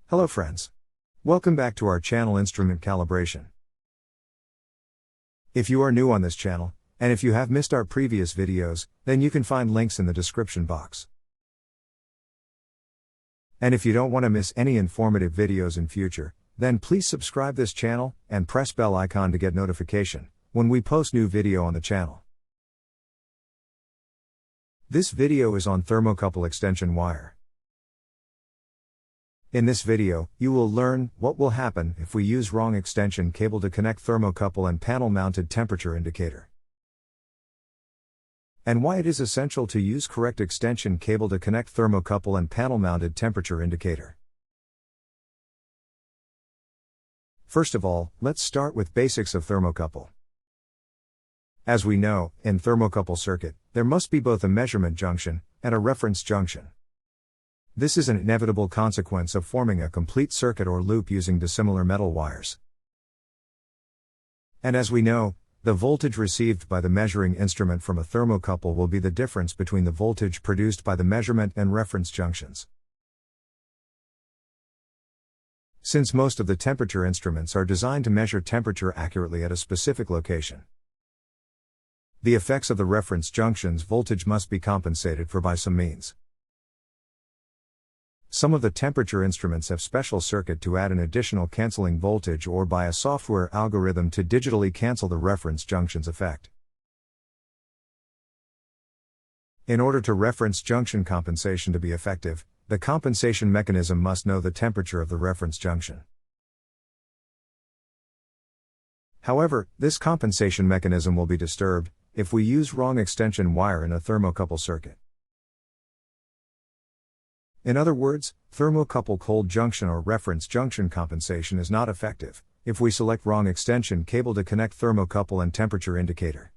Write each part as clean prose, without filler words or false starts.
Hello friends. Welcome back to our channel Instrument Calibration. If you are new on this channel, and if you have missed our previous videos, then you can find links in the description box. And if you don't want to miss any informative videos in future, then please subscribe this channel, and press bell icon to get notification when we post new video on the channel. This video is on thermocouple extension wire. In this video, you will learn what will happen if we use wrong extension cable to connect thermocouple and panel-mounted temperature indicator. And why it is essential to use correct extension cable to connect thermocouple and panel-mounted temperature indicator. First of all, let's start with basics of thermocouple. As we know, in thermocouple circuit, there must be both a measurement junction and a reference junction. This is an inevitable consequence of forming a complete circuit or loop using dissimilar metal wires. And as we know, the voltage received by the measuring instrument from a thermocouple will be the difference between the voltage produced by the measurement and reference junctions. Since most of the temperature instruments are designed to measure temperature accurately at a specific location, the effects of the reference junction's voltage must be compensated for by some means. Some of the temperature instruments have special circuit to add an additional cancelling voltage or by a software algorithm to digitally cancel the reference junction's effect. In order to reference junction compensation to be effective, the compensation mechanism must know the temperature of the reference junction. However, this compensation mechanism will be disturbed if we use wrong extension wire in a thermocouple circuit. In other words, thermocouple cold junction or reference junction compensation is not effective if we select wrong extension cable to connect thermocouple and temperature indicator.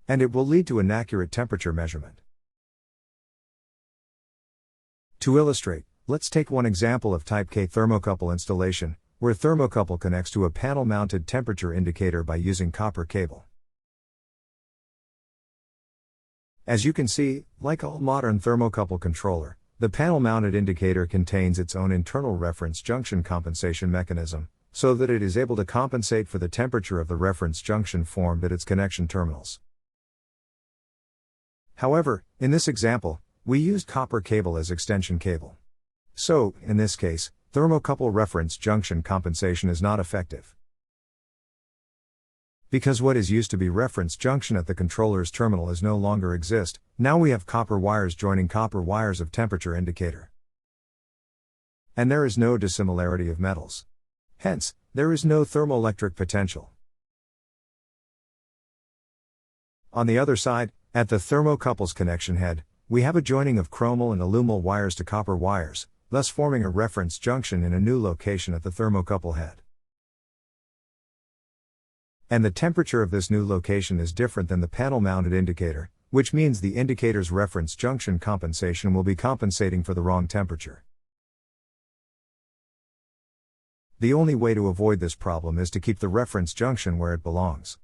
And it will lead to inaccurate temperature measurement. To illustrate, let's take one example of type K thermocouple installation, where thermocouple connects to a panel-mounted temperature indicator by using copper cable. As you can see, like all modern thermocouple controller, the panel-mounted indicator contains its own internal reference junction compensation mechanism, so that it is able to compensate for the temperature of the reference junction formed at its connection terminals. However, in this example, we used copper cable as extension cable. So, in this case, thermocouple reference junction compensation is not effective. Because what is used to be reference junction at the controller's terminal is no longer exist, now we have copper wires joining copper wires of temperature indicator. And there is no dissimilarity of metals. Hence, there is no thermoelectric potential. On the other side, at the thermocouple's connection head, we have a joining of chromal and aluminal wires to copper wires, thus forming a reference junction in a new location at the thermocouple head. And the temperature of this new location is different than the panel-mounted indicator, which means the indicator's reference junction compensation will be compensating for the wrong temperature. The only way to avoid this problem is to keep the reference junction where it belongs.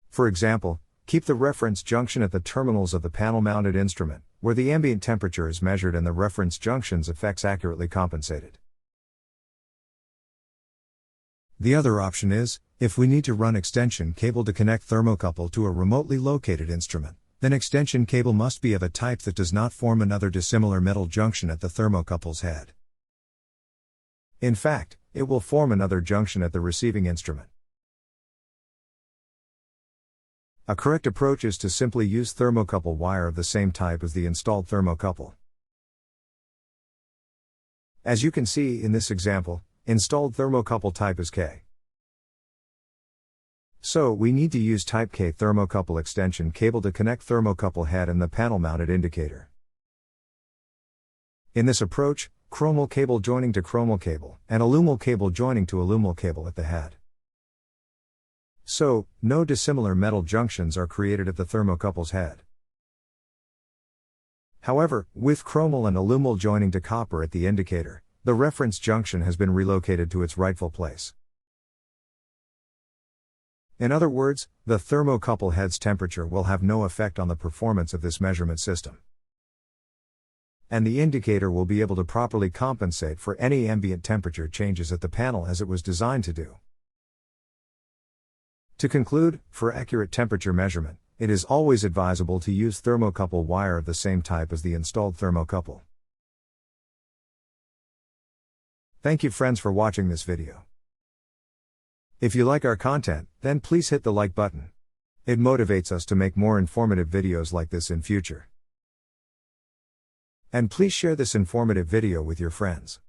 For example, keep the reference junction at the terminals of the panel-mounted instrument, where the ambient temperature is measured and the reference junction's effects accurately compensated. The other option is, if we need to run extension cable to connect thermocouple to a remotely located instrument, then extension cable must be of a type that does not form another dissimilar metal junction at the thermocouple's head. In fact, it will form another junction at the receiving instrument. A correct approach is to simply use thermocouple wire of the same type as the installed thermocouple. As you can see in this example, installed thermocouple type is K. So, we need to use type K thermocouple extension cable to connect thermocouple head and the panel-mounted indicator. In this approach, chromal cable joining to chromal cable, and aluminal cable joining to aluminal cable at the head. So, no dissimilar metal junctions are created at the thermocouple's head. However, with chromal and aluminal joining to copper at the indicator, the reference junction has been relocated to its rightful place. In other words, the thermocouple head's temperature will have no effect on the performance of this measurement system. and the indicator will be able to properly compensate for any ambient temperature changes at the panel as it was designed to do. To conclude, for accurate temperature measurement, it is always advisable to use thermocouple wire of the same type as the installed thermocouple. Thank you friends for watching this video. If you like our content, then please hit the like button. It motivates us to make more informative videos like this in future. And please share this informative video with your friends.